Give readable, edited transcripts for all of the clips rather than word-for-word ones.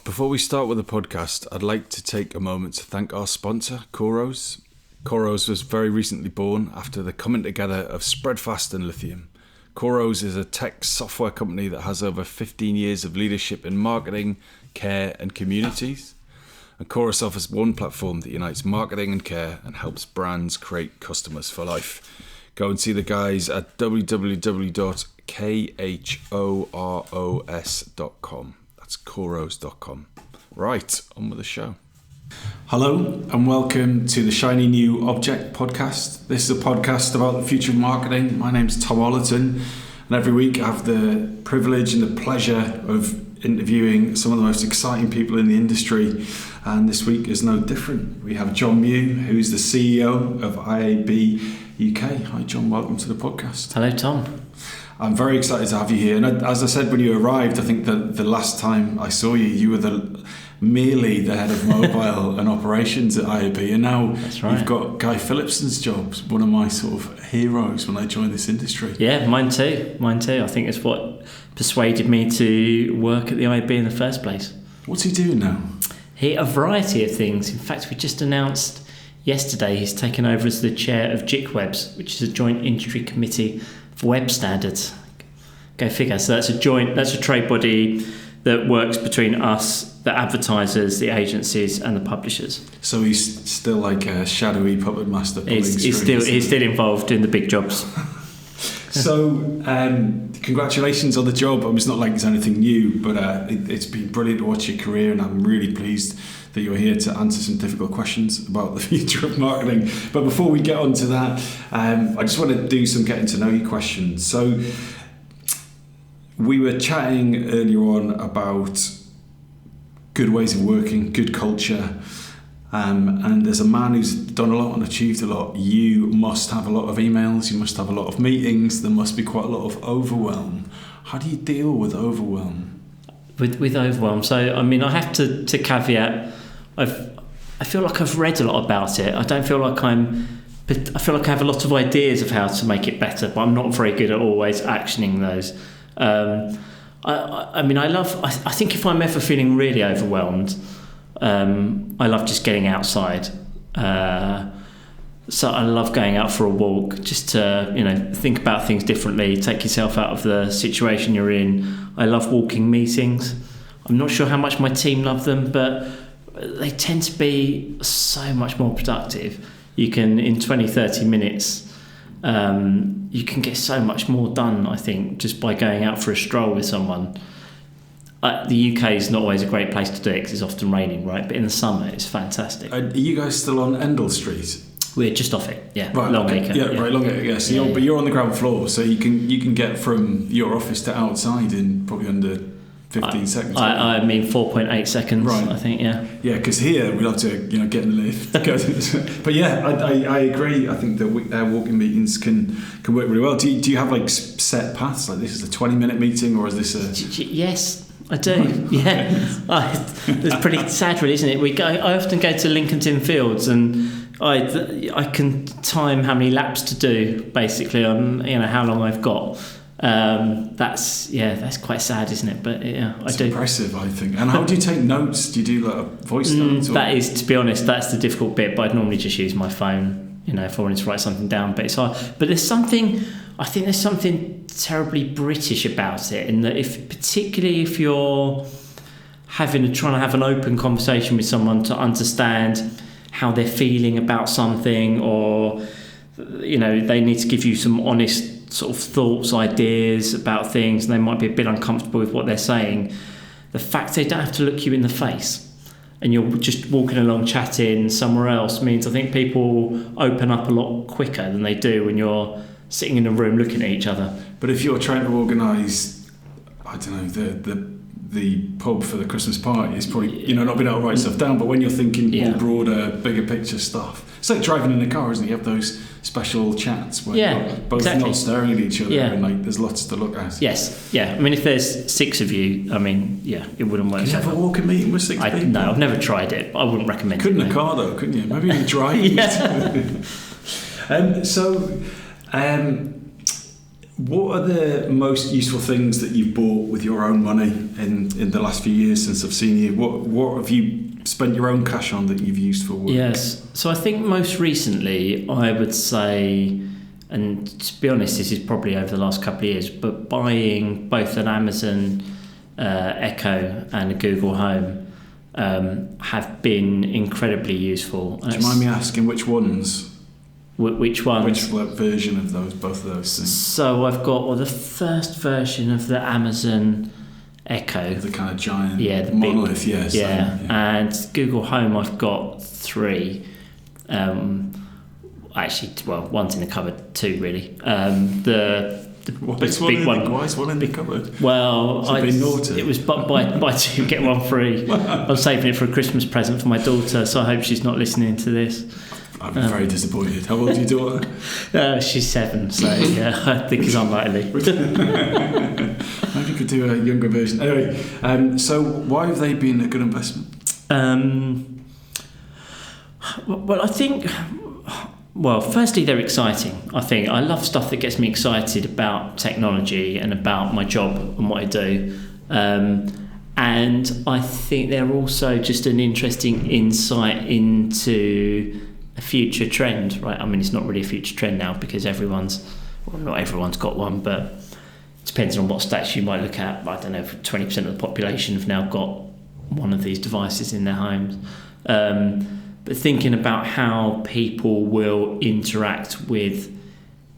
Before we start with the podcast, I'd like to take a moment to thank our sponsor, Coros. Coros was very recently born after the coming together of Spreadfast and Lithium. Coros is a tech software company that has over 15 years of leadership in marketing, care and communities. And Coros offers one platform that unites marketing and care and helps brands create customers for life. Go and see the guys at www.khoros.com. That's Coros.com. Right, on with the show. Hello and welcome to the Shiny New Object podcast. This is a podcast about the future of marketing. My name's Tom Ollerton, and every week I have the privilege and the pleasure of interviewing some of the most exciting people in the industry, and this week is no different. We have Jon Mew, who's the CEO of IAB UK. Hi John, welcome to the podcast. Hello Tom. I'm very excited to have you here, and as I said when you arrived, I think that the last time I saw you, you were merely the head of mobile and operations at IAB, and now You've got Guy Phillipson's job, one of my sort of heroes when I joined this industry. Yeah, mine too. I think it's what persuaded me to work at the IAB in the first place. What's he doing now? A variety of things. In fact, we just announced yesterday he's taken over as the chair of JICWebs, which is a joint industry committee for web standards. Go figure. So that's a trade body that works between us, the advertisers, the agencies and the publishers. So he's still like a shadowy puppet master. He's still involved in the big jobs. So congratulations on the job. It's not like it's anything new, but it's been brilliant to watch your career, and I'm really pleased that you're here to answer some difficult questions about the future of marketing. But before we get on to that, I just want to do some getting to know you questions. So we were chatting earlier on about good ways of working, good culture, and as a man who's done a lot and achieved a lot, you must have a lot of emails, you must have a lot of meetings, there must be quite a lot of overwhelm. How do you deal with overwhelm? With overwhelm, so I mean, I have to caveat, I feel like I've read a lot about it. I feel like I have a lot of ideas of how to make it better, but I'm not very good at always actioning those. I think if I'm ever feeling really overwhelmed, I love just getting outside. So I love going out for a walk, just to, think about things differently, take yourself out of the situation you're in. I love walking meetings. I'm not sure how much my team love them, but they tend to be so much more productive. You can, in 20-30 minutes, you can get so much more done, I think, just by going out for a stroll with someone. The UK is not always a great place to do it because it's often raining, right? But in the summer, it's fantastic. Are you guys still on Endell Street? We're just off it, yeah. Right, Longacre. Yeah, right, Longacre, yeah. So but you're on the ground floor, so you can get from your office to outside in probably under 15 seconds. I mean 4.8 seconds, right. I think, yeah. Yeah, because here we'll have to get in the lift. But yeah, I agree. I think that walking meetings can work really well. Do you have like set paths? Like this is a 20-minute meeting, or is this a... Yes, I do. Right. Yeah. It's pretty sad, really, isn't it? I often go to Lincoln's Inn Fields, and I can time how many laps to do basically on how long I've got. That's quite sad, isn't it? But yeah, it's impressive, I think. And how do you take notes? Do you do like a voice note? That is, to be honest, that's the difficult bit. But I'd normally just use my phone, if I wanted to write something down. But it's hard. But there's something terribly British about it, in that particularly if you're trying to have an open conversation with someone to understand how they're feeling about something, or they need to give you some honest sort of thoughts, ideas about things, and they might be a bit uncomfortable with what they're saying. The fact they don't have to look you in the face and you're just walking along chatting somewhere else means I think people open up a lot quicker than they do when you're sitting in a room looking at each other. But if you're trying to organise, I don't know, the pub for the Christmas party, it's probably not being able to write stuff down, but when you're thinking more broader, bigger picture stuff, it's like driving in a car, isn't it? You have those special chats where you're both not staring at each other, and there's lots to look at. Yes, yeah. I mean, if there's 6 of you, it wouldn't work. Can you ever walk a meeting with 6 people? No, I've never tried it, but I wouldn't recommend it. Couldn't in a car though, couldn't you? Maybe you drive. What are the most useful things that you've bought with your own money in the last few years since I've seen you? What have you spent your own cash on that you've used for work? Yes. So I think most recently, I would say, and to be honest, this is probably over the last couple of years, but buying both an Amazon Echo and a Google Home have been incredibly useful. Do you mind me asking which ones? Which ones? Which version of both of those things? So I've got the first version of the Amazon Echo. The kind of giant the monolith, big, yes. Yeah. And Google Home, I've got 3. Actually, one's in the cupboard, 2 really. The big one. Why is one in the cupboard? Well, it was buy 2 get 1 free. I'm saving it for a Christmas present for my daughter, so I hope she's not listening to this. I'd be very disappointed. How old is your daughter? She's 7, so yeah, I think it's unlikely. Maybe you could do a younger version. Anyway, so why have they been a good investment? Well, I think... Well, firstly, they're exciting. I think I love stuff that gets me excited about technology and about my job and what I do. And I think they're also just an interesting insight into a future trend, right? I mean, it's not really a future trend now because not everyone's got one, but it depends on what stats you might look at. I don't know, 20% of the population have now got one of these devices in their homes. But thinking about how people will interact with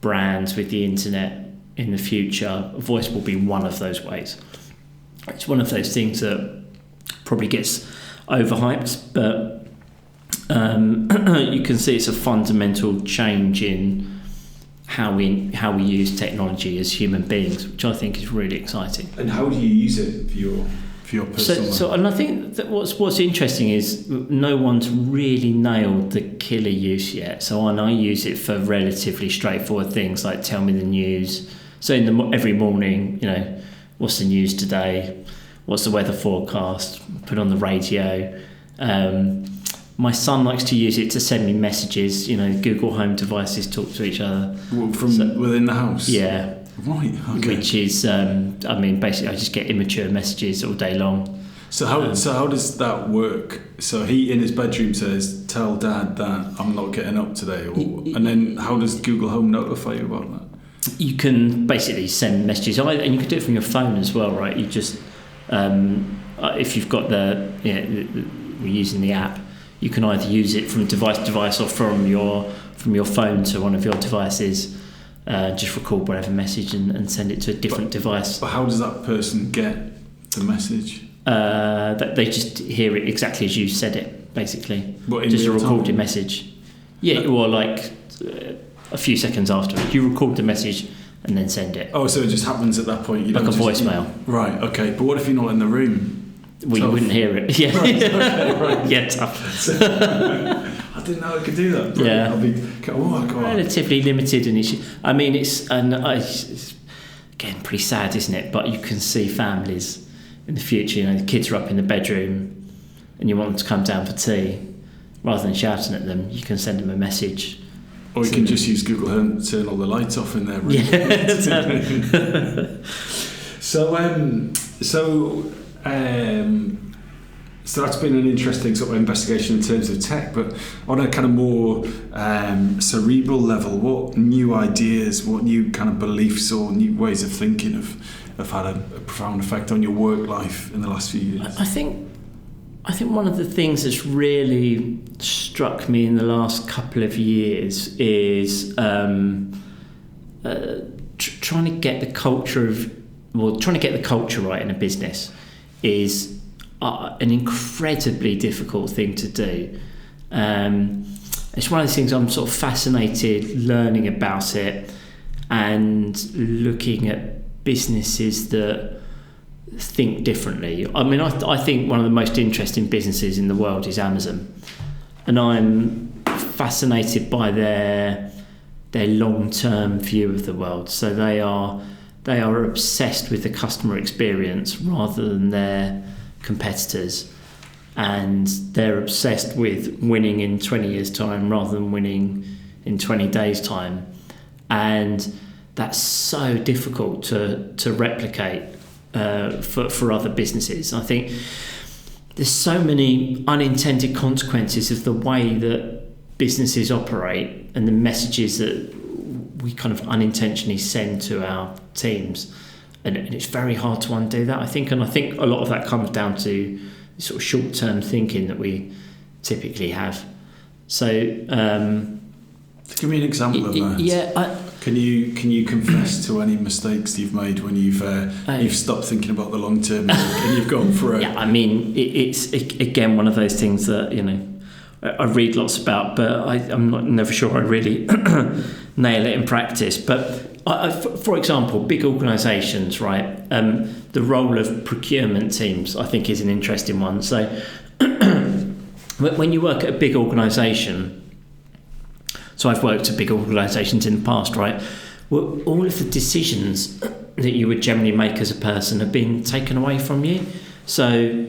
brands, with the internet in the future, voice will be one of those ways. It's one of those things that probably gets overhyped, but you can see it's a fundamental change in how we use technology as human beings, which I think is really exciting. And how do you use it for your personal life? So, and I think that what's interesting is no one's really nailed the killer use yet. So I use it for relatively straightforward things like tell me the news. So every morning, what's the news today? What's the weather forecast? Put on the radio. My son likes to use it to send me messages. Google Home devices talk to each other. From within the house? Yeah. Right, okay. Which is, basically I just get immature messages all day long. So how does that work? So he in his bedroom says, tell Dad that I'm not getting up today. And then how does Google Home notify you about that? You can basically send messages, and you can do it from your phone as well, right? You just, if you've got we're using the app, you can either use it from device to device or from your phone to one of your devices. Just record whatever message and send it to a different device. But how does that person get the message? That they just hear it exactly as you said it, basically. Just a recorded message. Yeah, or a few seconds after you record the message and then send it. Oh, so it just happens at that point. Voicemail. Right. Okay. But what if you're not in the room? You wouldn't hear it. Yeah. Right. Yeah, tough. I didn't know I could do that. Yeah. I'll be relatively limited in issue. I mean, it's again pretty sad, isn't it? But you can see families in the future. The kids are up in the bedroom, and you want them to come down for tea. Rather than shouting at them, you can send them a message. Or you can just use Google Home to turn all the lights off in their room. Yeah. So that's been an interesting sort of investigation in terms of tech, but on a kind of more cerebral level, what new ideas, what new kind of beliefs or new ways of thinking have had a profound effect on your work life in the last few years? I think one of the things that's really struck me in the last couple of years is trying to get the culture right in a business is an incredibly difficult thing to do. It's one of those things I'm sort of fascinated learning about it and looking at businesses that think differently. I mean, I think one of the most interesting businesses in the world is Amazon, and I'm fascinated by their long-term view of the world. So they are obsessed with the customer experience rather than their competitors, and they're obsessed with winning in 20 years' time rather than winning in 20 days' time, and that's so difficult to replicate for other businesses. I think there's so many unintended consequences of the way that businesses operate and the messages that we kind of unintentionally send to our teams, and it's very hard to undo that, I think. And I think a lot of that comes down to sort of short-term thinking that we typically have. So give me an example of that. Yeah. Can you confess to any mistakes you've made when you've stopped thinking about the long term and you've gone for it? Yeah, I mean, it's again one of those things that I read lots about, but I'm never sure I really nail it in practice. But for example, big organisations, right? The role of procurement teams, I think, is an interesting one. So when you work at a big organisation, so I've worked at big organisations in the past, right? Well, all of the decisions that you would generally make as a person have been taken away from you. So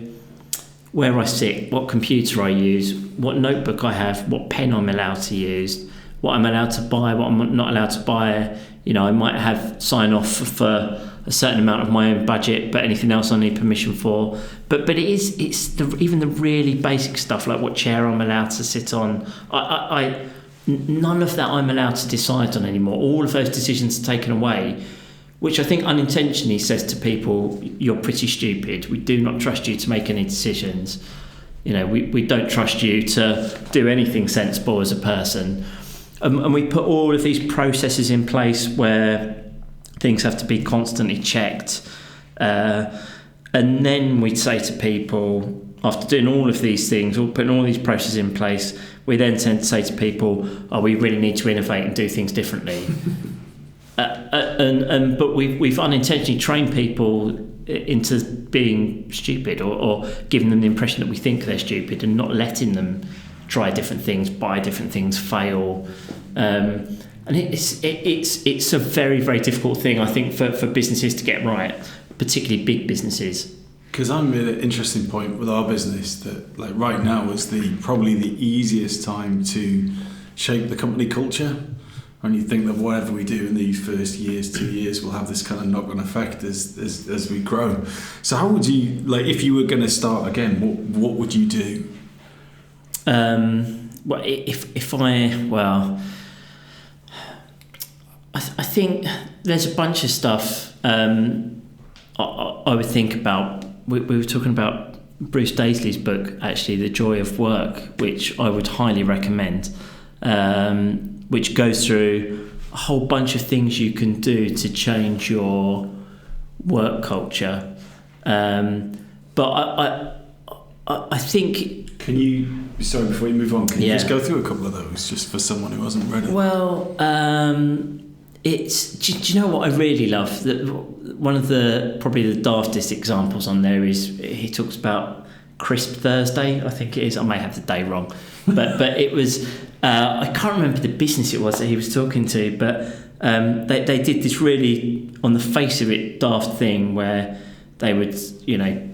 where I sit, what computer I use, what notebook I have, what pen I'm allowed to use, what I'm allowed to buy, what I'm not allowed to buy. I might have sign off for a certain amount of my own budget, but anything else I need permission for. But even the really basic stuff, like what chair I'm allowed to sit on. None of that I'm allowed to decide on anymore. All of those decisions are taken away, which I think unintentionally says to people, you're pretty stupid. We do not trust you to make any decisions. We don't trust you to do anything sensible as a person. And we put all of these processes in place where things have to be constantly checked. And then we'd say to people, after doing all of these things, or putting all these processes in place, we then tend to say to people, we really need to innovate and do things differently. But we've unintentionally trained people into being stupid, or giving them the impression that we think they're stupid, and not letting them try different things, buy different things, fail. And it's a very, very difficult thing, I think, for businesses to get right, particularly big businesses. Because I'm at an interesting point with our business that, like, right now is probably the easiest time to shape the company culture. And you think that whatever we do in these first 2 years will have this kind of knock-on effect as we grow. So how would you, like, if you were going to start again, what would you do? I think there's a bunch of stuff I would think about. We were talking about Bruce Daisley's book, actually, The Joy of Work, which I would highly recommend, which goes through a whole bunch of things you can do to change your work culture. But I think... Sorry, before you move on, can you just go through a couple of those, just for someone who hasn't read it? Well, do you know what I really love? That one of probably the daftest examples on there is, he talks about Crisp Thursday, I think it is. I may have the day wrong, but it was, I can't remember the business it was that he was talking to, but they did this really, on the face of it, daft thing where they would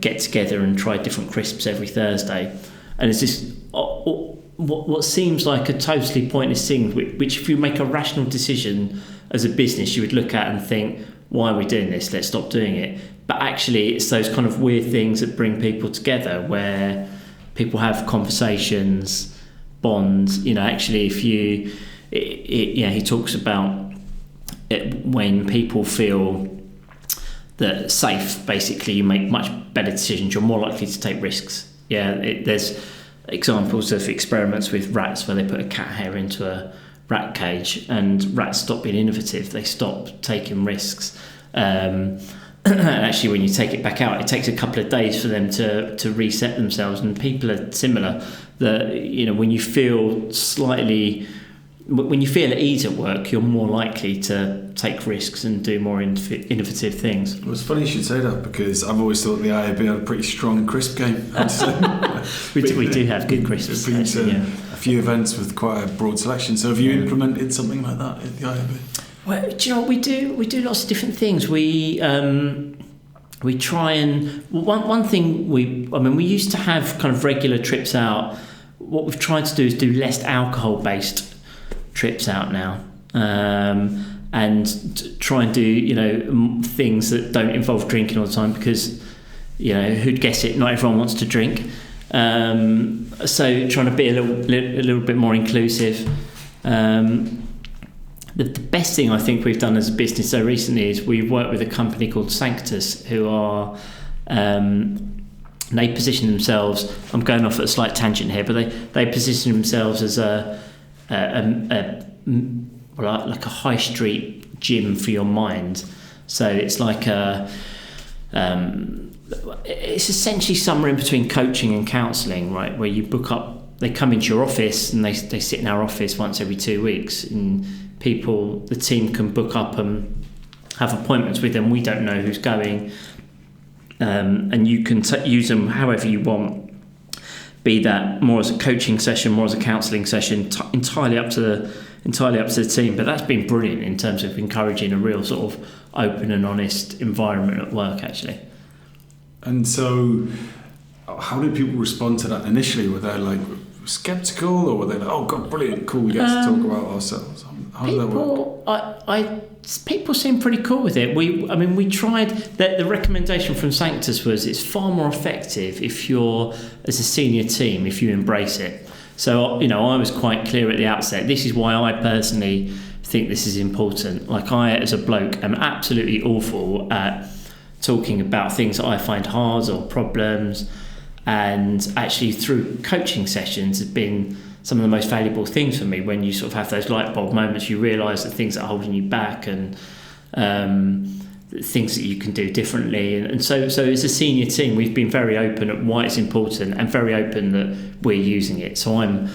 get together and try different crisps every Thursday, and it's this what seems like a totally pointless thing, which if you make a rational decision as a business, you would look at and think, why are we doing this? Let's stop doing it. But actually, it's those kind of weird things that bring people together, where people have conversations, bonds. Actually, if he talks about it, when people feel that safe, basically, you make much better decisions. You're more likely to take risks. There's examples of experiments with rats where they put a cat hair into a rat cage, and rats stop being innovative. They stop taking risks. Actually, when you take it back out, it takes a couple of days for them to reset themselves. And people are similar. That when you feel at ease at work, you're more likely to take risks and do more innovative things. Well, it's funny you should say that, because I've always thought the IAB had a pretty strong crisp game. we do have good crisps. Been to a few events with quite a broad selection. So have you implemented something like that at the IAB? Well, do you know what we do? We do lots of different things. We try and one thing we used to have kind of regular trips out. What we've tried to do is do less alcohol-based trips out now, and try and do things that don't involve drinking all the time, because who'd guess it, not everyone wants to drink. So trying to be a little bit more inclusive. The best thing I think we've done as a business so recently is we've worked with a company called Sanctus, who are they position themselves, I'm going off at a slight tangent here, but they position themselves as like a high street gym for your mind. So it's like it's essentially somewhere in between coaching and counselling, right? Where you book up, they come into your office and they sit in our office once every 2 weeks, and the team can book up and have appointments with them. We don't know who's going, and you can use them however you want, be that more as a coaching session, more as a counselling session, entirely up to the team. But that's been brilliant in terms of encouraging a real sort of open and honest environment at work, actually. And so how did people respond to that initially? Were they like sceptical, or were they like, oh god, brilliant, cool, we get to talk about ourselves? How does that work? People seem pretty cool with it. We tried the recommendation from Sanctus was it's far more effective if you're, as a senior team, if you embrace it. So I was quite clear at the outset, this is why I personally think this is important. Like, I, as a bloke, am absolutely awful at talking about things that I find hard or problems, and actually through coaching sessions has been some of the most valuable things for me. When you sort of have those light bulb moments, you realise the things that are holding you back, and things that you can do differently. And so as a senior team, we've been very open at why it's important, and very open that we're using it. So I'm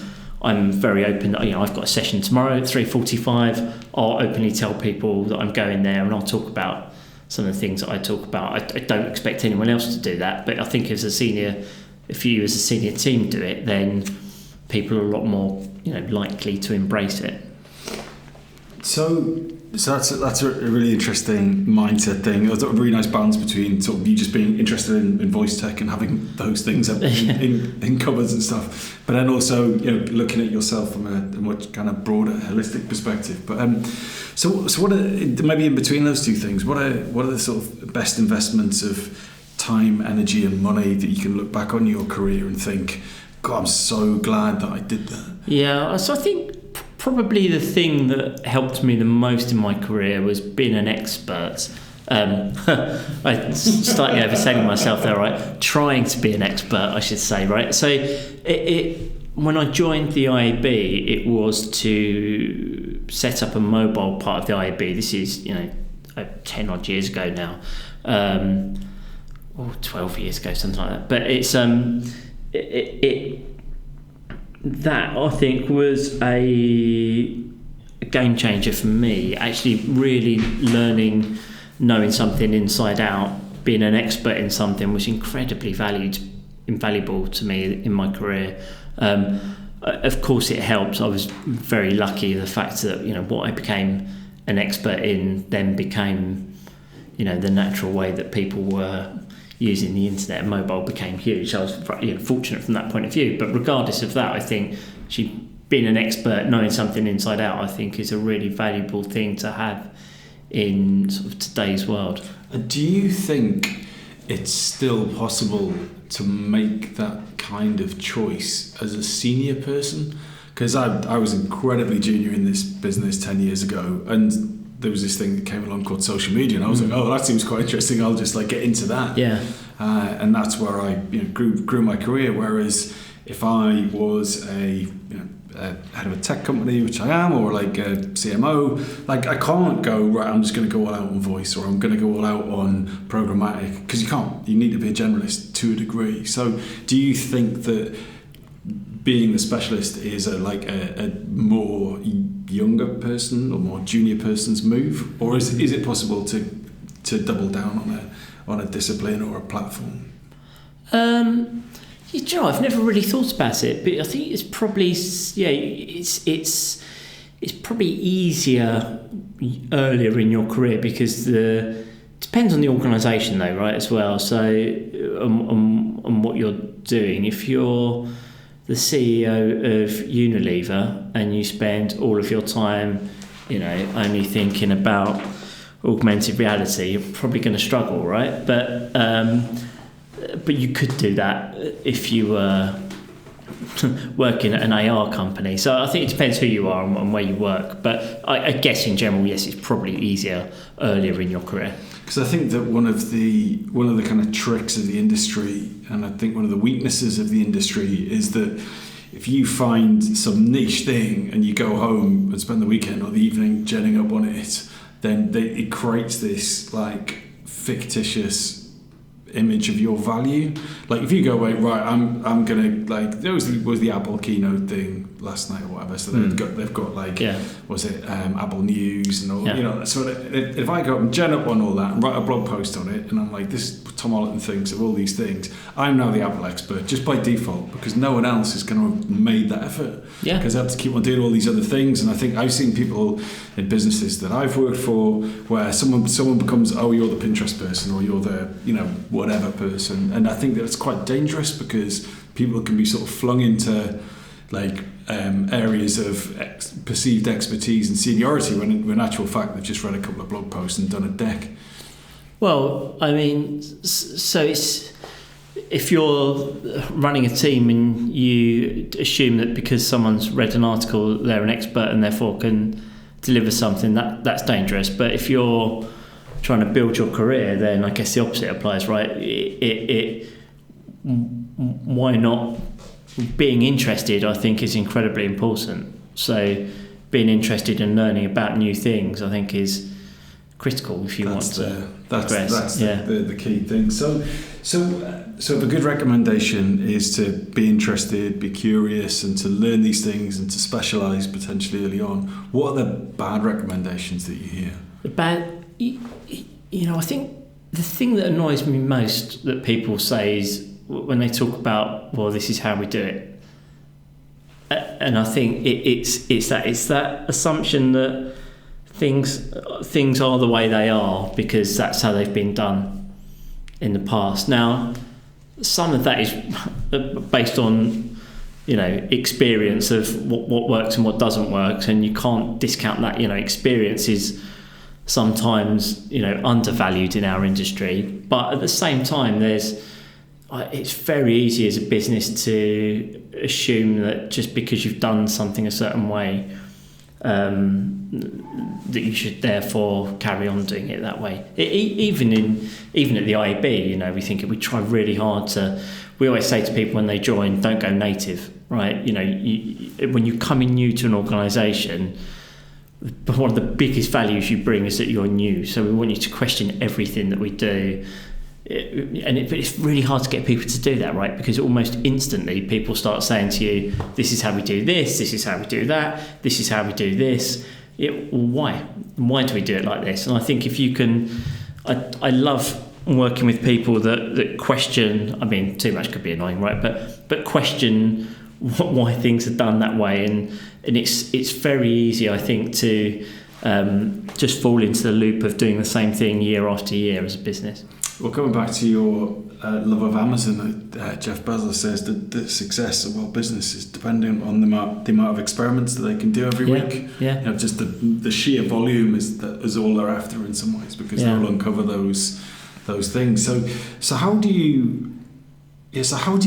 very open that, I've got a session tomorrow at 3:45. I'll openly tell people that I'm going there, and I'll talk about some of the things that I talk about. I don't expect anyone else to do that, but I think if you as a senior team do it, then people are a lot more likely to embrace it. So that's a really interesting mindset thing. There's a really nice balance between sort of you just being interested in voice tech and having those things in cupboards and stuff, but then also looking at yourself from a much kind of broader, holistic perspective. But so what are, maybe in between those two things, what are the sort of best investments of time, energy, and money that you can look back on your career and think, God, I'm so glad that I did that? Yeah, so I think probably the thing that helped me the most in my career was being an expert. I'm slightly overselling myself there, right? Trying to be an expert, I should say, right? So when I joined the IAB, it was to set up a mobile part of the IAB. This is 10 odd years ago now, or 12 years ago, something like that. But it's that I think was a game changer for me. Actually, really knowing something inside out, being an expert in something was incredibly invaluable to me in my career. Of course, it helps. I was very lucky. The fact that what I became an expert in then became the natural way that people were using the internet and mobile became huge. I was fortunate from that point of view. But regardless of that, I think being an expert, knowing something inside out, I think is a really valuable thing to have in sort of today's world. Do you think it's still possible to make that kind of choice as a senior person? Because I was incredibly junior in this business 10 years ago, and there was this thing that came along called social media, and I was like, oh, that seems quite interesting, I'll just get into that. Yeah. And that's where I grew my career. Whereas if I was a head of a tech company, which I am, or a CMO, I can't go, right, I'm just going to go all out on voice, or I'm going to go all out on programmatic, because you can't. You need to be a generalist to a degree. So do you think that being the specialist is a more younger person or more junior person's move, or is it possible to double down on a discipline or a platform? I've never really thought about it, but I think it's probably it's probably easier earlier in your career, because it depends on the organisation though, right, as well. So on what you're doing. If you're the CEO of Unilever and you spend all of your time only thinking about augmented reality, you're probably going to struggle, right? But you could do that if you were working at an AR company. So I think it depends who you are and where you work. But I guess in general, yes, it's probably easier earlier in your career. Because I think that one of the kind of tricks of the industry, and I think one of the weaknesses of the industry, is that if you find some niche thing and you go home and spend the weekend or the evening jetting up on it, then it creates this like fictitious image of your value. Like if you go away, right, I'm gonna, like, there was the Apple keynote thing last night or whatever, so they've got like Apple News and all, so if I go up and gen up on all that and write a blog post on it, and I'm like, this is what Tom Holland thinks of all these things, I'm now the Apple expert just by default, because no one else is going to have made that effort, because they have to keep on doing all these other things. And I think I've seen people in businesses that I've worked for where someone becomes, oh, you're the Pinterest person, or you're the whatever person, and I think that's quite dangerous, because people can be sort of flung into like areas of perceived expertise and seniority when in actual fact they've just read a couple of blog posts and done a deck. Well, I mean, so it's, if you're running a team and you assume that because someone's read an article they're an expert and therefore can deliver something, that's dangerous. But if you're trying to build your career, then I guess the opposite applies, right? Why not? Being interested, I think, is incredibly important. So being interested in learning about new things, I think, is critical if you want to progress. That's the key thing. So the good recommendation is to be interested, be curious, and to learn these things and to specialise potentially early on. What are the bad recommendations that you hear? The bad, I think the thing that annoys me most that people say is when they talk about, well, this is how we do it, and I think it's that assumption that things are the way they are because that's how they've been done in the past. Now, some of that is based on experience of what works and what doesn't work, and you can't discount that. Experience is sometimes undervalued in our industry, but at the same time it's very easy as a business to assume that just because you've done something a certain way, that you should therefore carry on doing it that way. Even at the IAB, we try really hard to. We always say to people when they join, don't go native, right? When you come in new to an organisation, one of the biggest values you bring is that you're new. So we want you to question everything that we do. But it's really hard to get people to do that, right? Because almost instantly people start saying to you, this is how we do this is how we do that, this is how we do this. Why do we do it like this? And I think if you can, I love working with people that question. I mean, too much could be annoying, right? But question why things are done that way, and it's very easy, I think, to just fall into the loop of doing the same thing year after year as a business. Well, coming back to your love of Amazon, Jeff Bezos says that the success of our business is dependent on the amount of experiments that they can do every week. Yeah. Just the sheer volume is all they're after in some ways, because they'll uncover those things. So how do you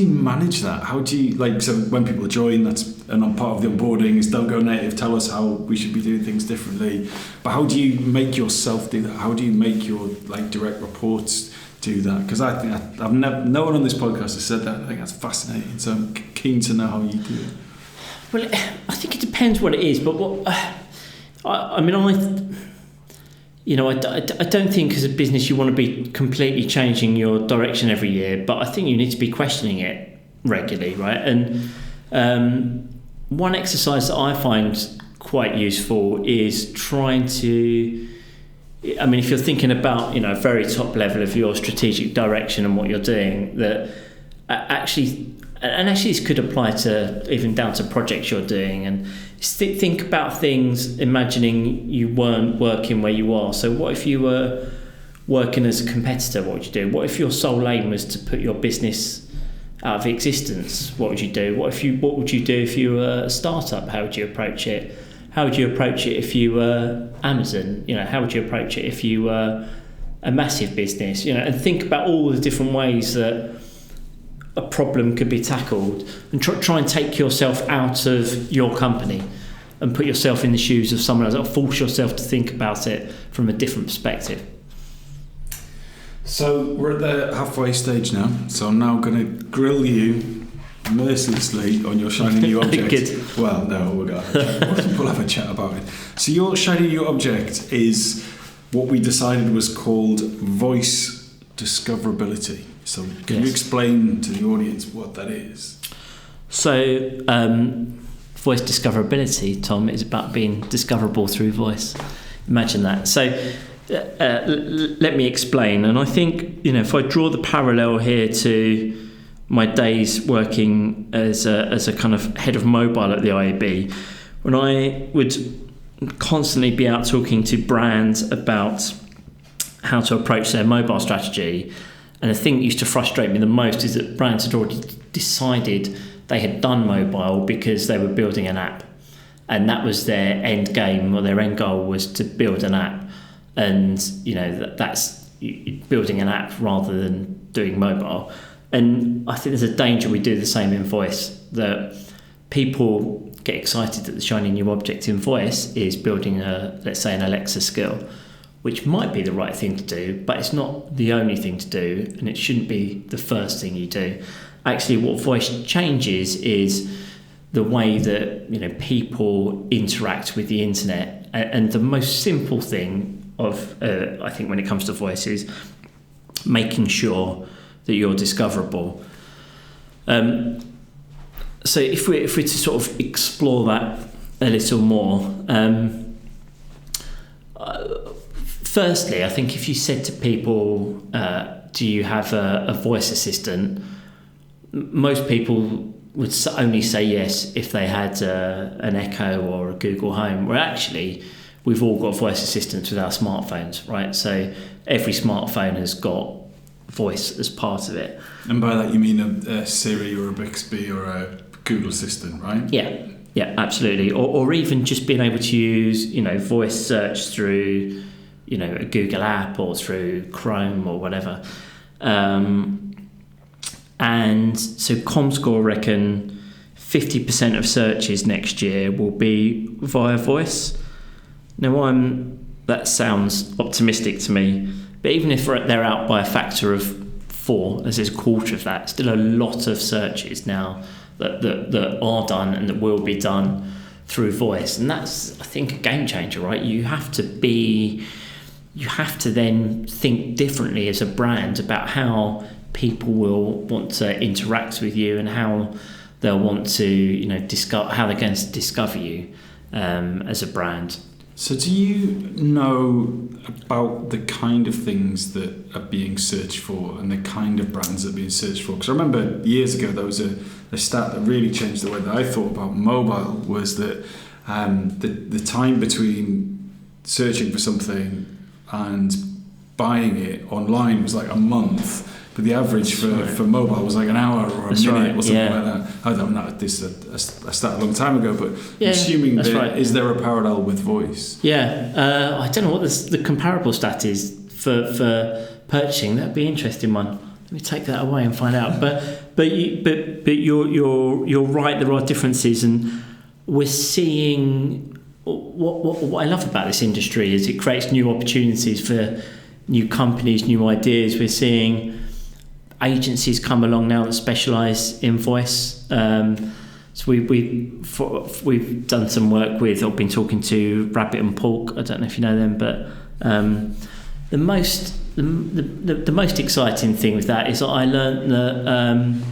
manage that? How do you, so when people join, and part of the onboarding is don't go native, tell us how we should be doing things differently. But how do you make yourself do that? How do you make your direct reports do that? Because I think no one on this podcast has said that. I think that's fascinating. So I'm keen to know how you do it. Well, I think it depends what it is. But I don't think as a business you want to be completely changing your direction every year, but I think you need to be questioning it regularly, right? And one exercise that I find quite useful is trying to, if you're thinking about, very top level of your strategic direction and what you're doing, that actually this could apply to even down to projects you're doing, and think about things imagining you weren't working where you are. So what if you were working as a competitor? What would you do? What if your sole aim was to put your business out of existence? What would you do? What would you do if you were a startup? How would you approach it? how would you approach it if you were Amazon? How would you approach it if you were a massive business? And think about all the different ways that a problem could be tackled, and try and take yourself out of your company and put yourself in the shoes of someone else, or force yourself to think about it from a different perspective. So we're at the halfway stage now, so I'm now going to grill you mercilessly on your shiny new object. Good. Well, no, we'll have a chat about it. So your shiny new object is what we decided was called voice discoverability. So can you explain to the audience what that is? So voice discoverability, Tom, is about being discoverable through voice. Imagine that. So let me explain. And I think, if I draw the parallel here to my days working as a kind of head of mobile at the IAB, when I would constantly be out talking to brands about how to approach their mobile strategy, and the thing that used to frustrate me the most is that brands had already decided they had done mobile because they were building an app, and that was their end game, or their end goal was to build an app. And that's building an app rather than doing mobile. And I think there's a danger we do the same in voice, that people get excited that the shiny new object in voice is building let's say an Alexa skill, which might be the right thing to do, but it's not the only thing to do, and it shouldn't be the first thing you do. Actually, what voice changes is the way that people interact with the internet, and the most simple thing of I think when it comes to voice is making sure that you're discoverable. So if we're to sort of explore that a little more, firstly, I think if you said to people, do you have a voice assistant, most people would only say yes if they had an Echo or a Google Home, where actually we've all got voice assistants with our smartphones, right? So every smartphone has got voice as part of it. And by that you mean a Siri or a Bixby or a Google Assistant, right? Yeah, absolutely. Or even just being able to use, voice search through, a Google app or through Chrome or whatever. And so Comscore reckon 50% of searches next year will be via voice. Now, that sounds optimistic to me, but even if they're out by a factor of 4, as is a quarter of that, still a lot of searches now that are done and that will be done through voice. And that's, I think, a game changer, right? You have to then think differently as a brand about how people will want to interact with you and how they'll want to, discover how they're going to discover you as a brand. So do you know about the kind of things that are being searched for and the kind of brands that are being searched for? Because I remember years ago there was a stat that really changed the way that I thought about mobile, was that the time between searching for something and buying it online was like a month. But the average for mobile was like an hour or a minute or something like that. I don't know, this is a stat a long time ago, but assuming is there a parallel with voice? Yeah, I don't know what the comparable stat is for purchasing. That'd be an interesting one. Let me take that away and find out. But you're right. There are differences, and we're seeing what I love about this industry is it creates new opportunities for new companies, new ideas. We're seeing agencies come along now that specialise in voice. So we've done some work with, or been talking to Rabbit and Pork. I don't know if you know them, but the most exciting thing with that is that I learnt that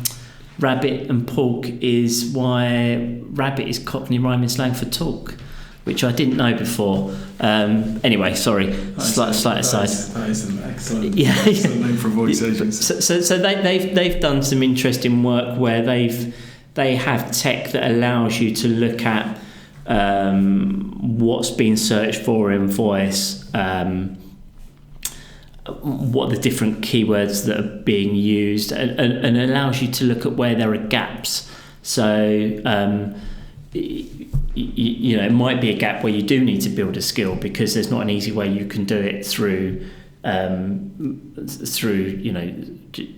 Rabbit and Pork is why rabbit is Cockney rhyming slang for talk, which I didn't know before. Anyway, sorry, slight aside. That is an excellent, excellent name for voice agents. So they've done some interesting work where they have tech that allows you to look at what's being searched for in voice, what are the different keywords that are being used, and allows you to look at where there are gaps. So it might be a gap where you do need to build a skill, because there's not an easy way you can do it through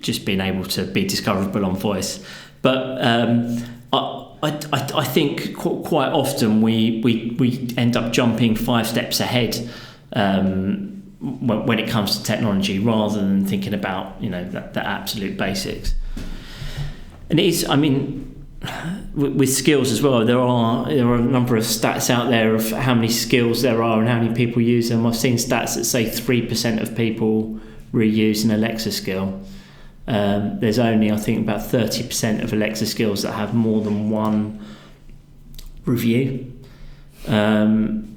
just being able to be discoverable on voice. But I think quite often we end up jumping 5 steps ahead when it comes to technology, rather than thinking about the absolute basics. And it is, with skills as well, there are a number of stats out there of how many skills there are and how many people use them. I've seen stats that say 3% of people reuse an Alexa skill. There's only, I think, about 30% of Alexa skills that have more than one review. I'm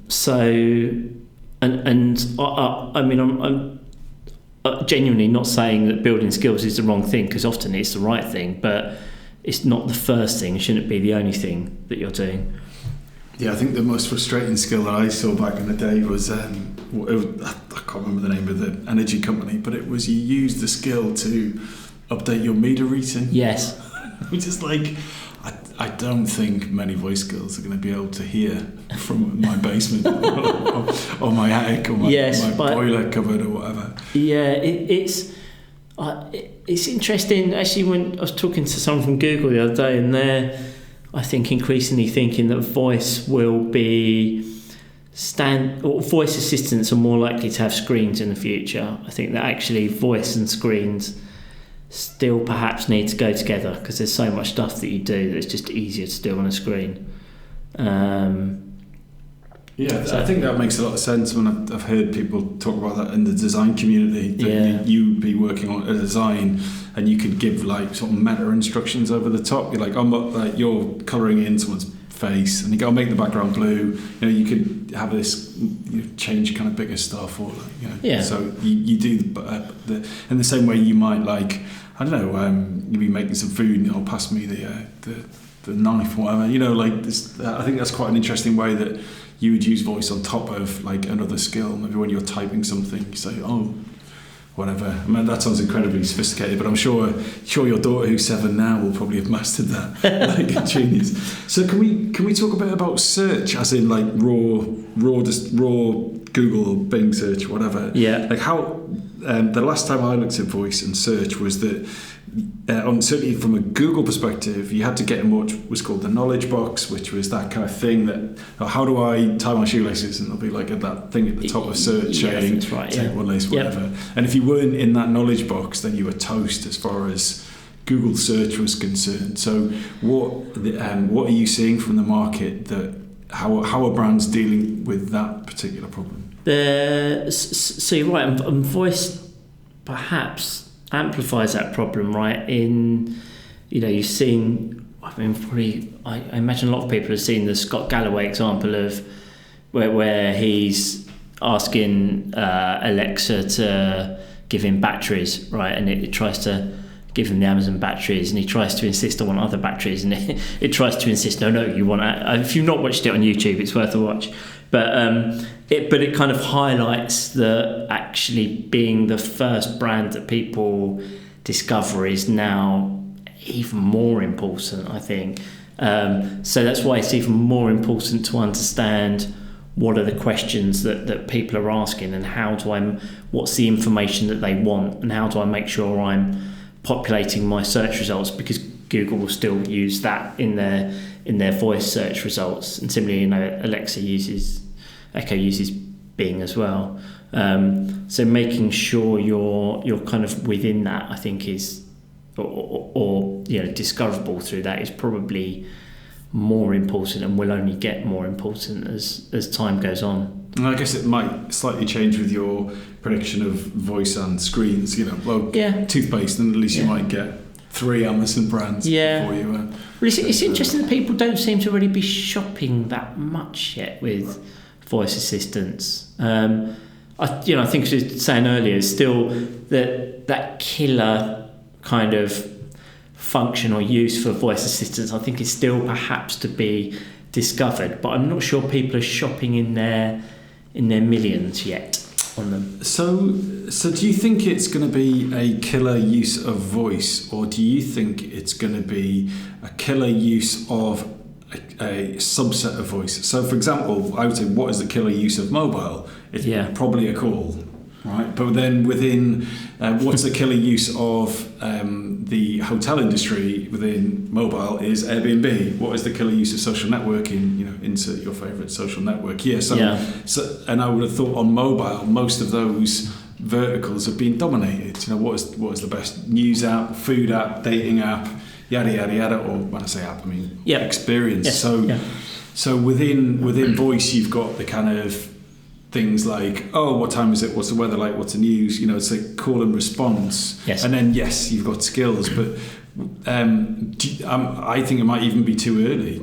genuinely not saying that building skills is the wrong thing, because often it's the right thing, but it's not the first thing. It shouldn't be the only thing that you're doing. Yeah, I think the most frustrating skill that I saw back in the day was, I can't remember the name of the energy company, but it was, you used the skill to update your meter reading. Yes. Which is like, I don't think many voice skills are going to be able to hear from my basement or my attic or my boiler cupboard or whatever. Yeah, it's interesting. Actually, when I was talking to someone from Google the other day, and they're, I think, increasingly thinking that voice will be voice assistants are more likely to have screens in the future. I think that actually voice and screens still perhaps need to go together, because there's so much stuff that you do that's just easier to do on a screen. I think that makes a lot of sense when I've heard people talk about that in the design community. That you be working on a design and you could give like sort of meta instructions over the top. You're like, you're colouring in someone's face, and you go, make the background blue. You could have this, change kind of bigger stuff, or So you do the in the same way you might like, I don't know, you'd be making some food and pass me the knife or whatever. Like this. I think that's quite an interesting way that you would use voice on top of like another skill. Maybe when you're typing something, you say, whatever. That sounds incredibly sophisticated, but I'm sure your daughter, who's 7 now, will probably have mastered that. Like a genius. So can we talk a bit about search, as in like raw Google, Bing search, whatever? Yeah. Like how the last time I looked at voice and search was that certainly from a Google perspective, you had to get in what was called the knowledge box, which was that kind of thing that, how do I tie my shoelaces? And it'll be like that thing at the top of search saying, take one lace, whatever. Yep. And if you weren't in that knowledge box, then you were toast as far as Google search was concerned. So what are you seeing from the market, that how are brands dealing with that particular problem? So you're right, and voice perhaps amplifies that problem, right? You've seen, I imagine a lot of people have seen the Scott Galloway example of where he's asking Alexa to give him batteries, right? And it tries to give him the Amazon batteries, and he tries to insist I want other batteries, and it tries to insist, no, you want. If you've not watched it on YouTube, it's worth a watch. But it kind of highlights that actually being the first brand that people discover is now even more important, I think. So that's why it's even more important to understand what are the questions that people are asking, and what's the information that they want, and how do I make sure I'm populating my search results, because Google will still use that in their voice search results, and similarly, Echo uses Bing as well. So making sure you're kind of within that, I think, is or discoverable through that, is probably more important, and will only get more important as time goes on. And I guess it might slightly change with your prediction of voice and screens. Toothpaste, and at least you might get 3 Amazon brands before you. Well, it's interesting that people don't seem to really be shopping that much yet with voice assistants. I think as I was saying earlier, still that killer kind of function or use for voice assistants, I think, is still perhaps to be discovered. But I'm not sure people are shopping in their millions yet on them. So do you think it's going to be a killer use of voice, or do you think it's going to be a killer use of a subset of voice. So, for example, I would say, what is the killer use of mobile? It's probably a call, right? But then within, what's the killer use of the hotel industry within mobile is Airbnb. What is the killer use of social networking? You know, insert your favourite social network. So, and I would have thought on mobile, most of those verticals have been dominated. You know, what is the best news app, food app, dating app, yada yada yada, or when I say app, I mean experience. Yes. So within voice, you've got the kind of things like, oh, what time is it? What's the weather like? What's the news? You know, it's like call and response. Yes. And then you've got skills, but I think it might even be too early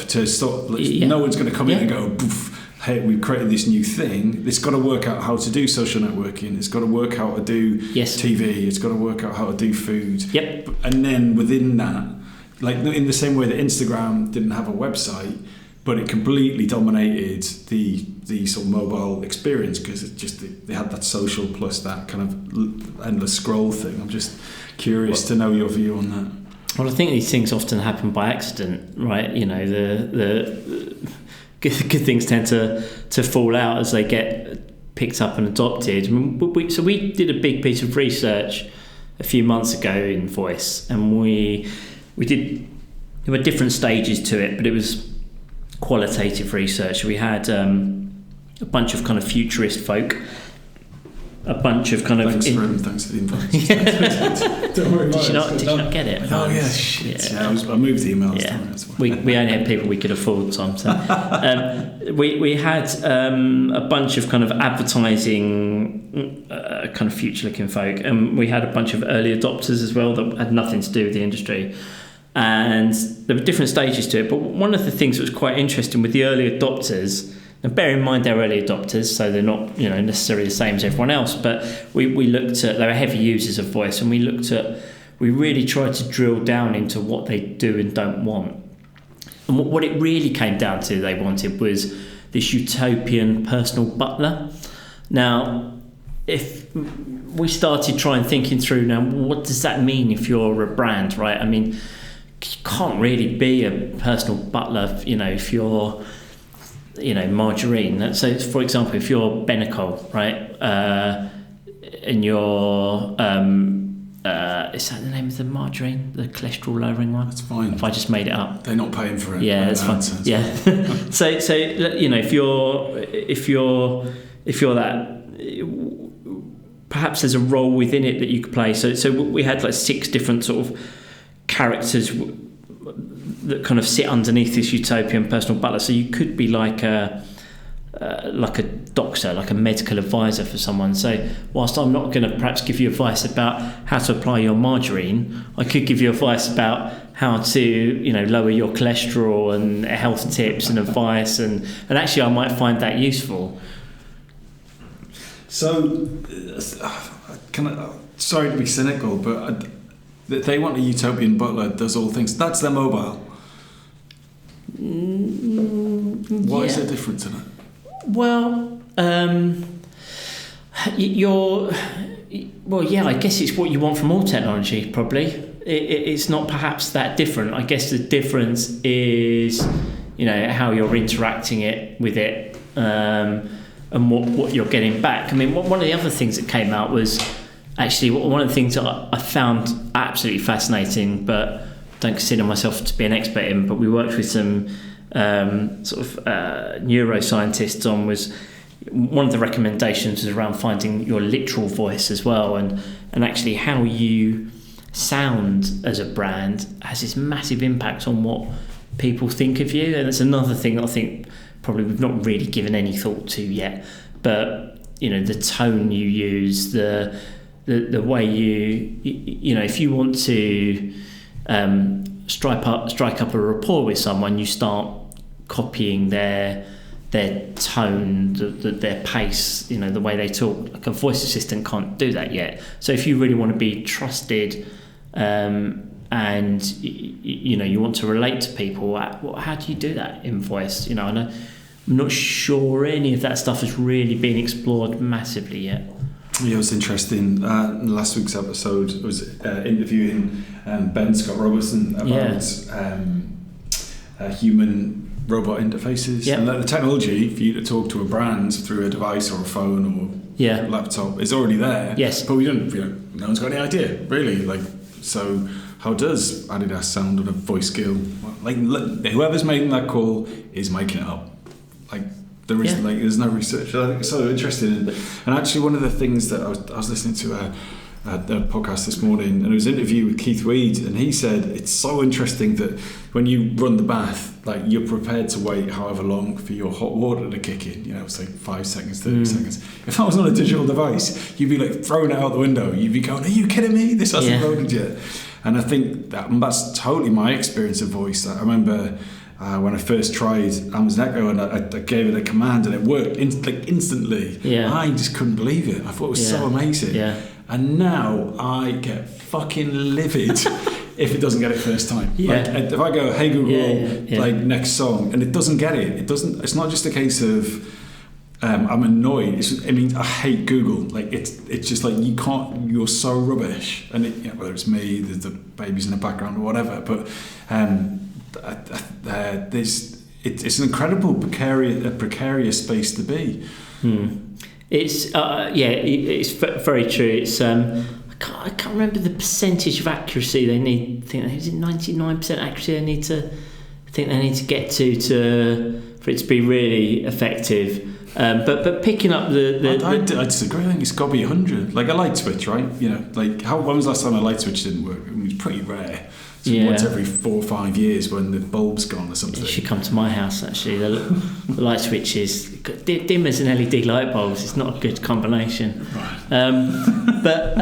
to start. No one's going to come in and go, poof, hey, we've created this new thing. It's got to work out how to do social networking. It's got to work out how to do TV. It's got to work out how to do food. Yep. And then within that, like in the same way that Instagram didn't have a website, but it completely dominated the sort of mobile experience because it just they had that social plus that kind of endless scroll thing. I'm just curious to know your view on that. Well, I think these things often happen by accident, right? You know, the good things tend to fall out as they get picked up and adopted. I mean, so we did a big piece of research a few months ago in voice, and we did. There were different stages to it, but it was qualitative research. We had a bunch of kind of futurist folk, a bunch of kind thanks of... Thanks for the invite. Don't worry about Did you not get it? Oh, yeah, shit. Yeah, I moved the emails. Yeah. We only had people we could afford, Tom. So, we had a bunch of kind of advertising, kind of future-looking folk, and we had a bunch of early adopters as well that had nothing to do with the industry. And there were different stages to it, but one of the things that was quite interesting with the early adopters, and bear in mind they're early adopters, so they're not necessarily the same as everyone else, but we looked at, they were heavy users of voice, and we really tried to drill down into what they do and don't want. And what it really came down to they wanted was this utopian personal butler. Now, if we started thinking through now, what does that mean if you're a brand, right? I mean, you can't really be a personal butler, if you're, margarine. So, for example, if you're Benecol, right, and you're, is that the name of the margarine, the cholesterol lowering one? That's fine. If I just made it up, they're not paying for it. Yeah, that's fine. Yeah. so if you're that, perhaps there's a role within it that you could play. So we had like 6 different sort of characters that kind of sit underneath this utopian personal butler. So you could be like a doctor, like a medical advisor for someone. So whilst I'm not going to perhaps give you advice about how to apply your margarine, I could give you advice about how to lower your cholesterol and health tips and advice, and actually I might find that useful. So sorry to be cynical, but they want a utopian butler that does all things. That's their mobile. What is the difference in it? Well, I guess it's what you want from all technology, probably. It's not perhaps that different. I guess the difference is, how you're interacting with it, and what you're getting back. I mean, one of the other things that came out was actually one of the things that I found absolutely fascinating, but don't consider myself to be an expert in, but we worked with some neuroscientists on, was one of the recommendations was around finding your literal voice as well, and actually how you sound as a brand has this massive impact on what people think of you. And it's another thing that I think probably we've not really given any thought to yet, but the tone you use, the way you if you want to strike up a rapport with someone, you start copying their tone, their pace, the way they talk. Like a voice assistant can't do that yet. So if you really want to be trusted, and you want to relate to people, how do you do that in voice? And I'm not sure any of that stuff has really been explored massively yet. Yeah, it was interesting. Last week's episode was interviewing Ben Scott Robertson about human robot interfaces. Yep. And the technology for you to talk to a brand through a device or a phone or a laptop is already there. Yes. But no one's got any idea, really. So how does Adidas sound on a voice skill? Whoever's making that call is making it up. There's no research. I think it's so interesting. And actually, one of the things that I was listening to a podcast this morning, and it was an interview with Keith Weed, and he said it's so interesting that when you run the bath, you're prepared to wait however long for your hot water to kick in. It's 5 seconds, 30 seconds. If that was on a digital device, you'd be throwing it out the window. You'd be going, "Are you kidding me? This hasn't loaded yet." And I think that's totally my experience of voice. I remember when I first tried Amazon Echo, and I gave it a command and it worked instantly. Yeah. I just couldn't believe it. I thought it was so amazing. Yeah. And now I get fucking livid if it doesn't get it first time. Yeah. If I go, "Hey Google, next song," and it doesn't get it. It doesn't. It's not just a case of I'm annoyed. I hate Google. It's just you can't. You're so rubbish. And whether it's me, the babies in the background or whatever. But it's an incredible precarious space to be. It's it's very true. It's I can't remember the percentage of accuracy they need. I think is it 99% accuracy they need to get to for it to be really effective. But picking up I disagree. I think it's got to be 100. Like a light switch, right? When was the last time a light switch didn't work? It was pretty rare. So once every 4 or 5 years when the bulb's gone or something. You should come to my house actually. The light switch is dimmers and LED light bulbs. It's not a good combination. Right. But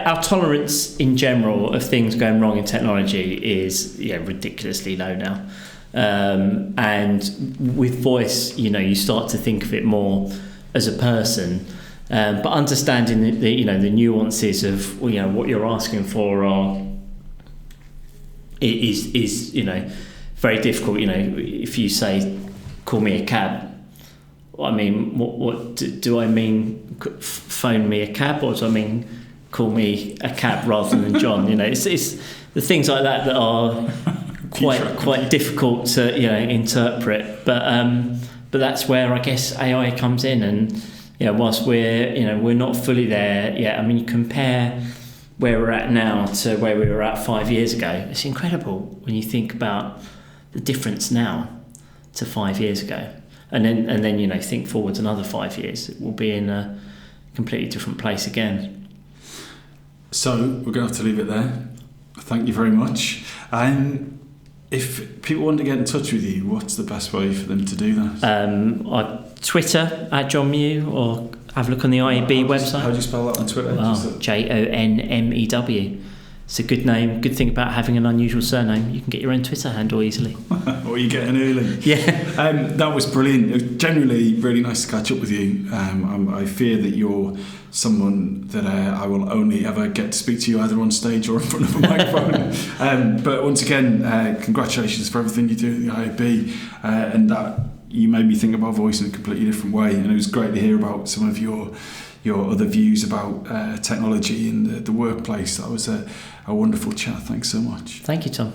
our tolerance in general of things going wrong in technology is ridiculously low now. And with voice, you start to think of it more as a person. But understanding the nuances of what you're asking for is very difficult. If you say call me a cab, I mean what do I mean? Phone me a cab, or do I mean call me a cab rather than John? It's the things like that are quite difficult to interpret. But that's where I guess AI comes in and. Whilst we're not fully there yet. I mean, you compare where we're at now to where we were at 5 years ago. It's incredible when you think about the difference now to 5 years ago, and then think forwards another 5 years. It will be in a completely different place again. So we're going to have to leave it there. Thank you very much. If people want to get in touch with you, what's the best way for them to do that? On Twitter @Jon Mew, or have a look on the IAB website. How do you spell that on Twitter? JONMEW. It's a good name. Good thing about having an unusual surname, you can get your own Twitter handle easily. Or you get an early. Yeah. That was brilliant. It was generally really nice to catch up with you. I fear that you're someone that I will only ever get to speak to you either on stage or in front of a microphone. But once again, congratulations for everything you do at the IAB, and that you made me think about voice in a completely different way. And it was great to hear about some of your other views about technology in the workplace. That was a wonderful chat. Thanks so much. Thank you, Tom.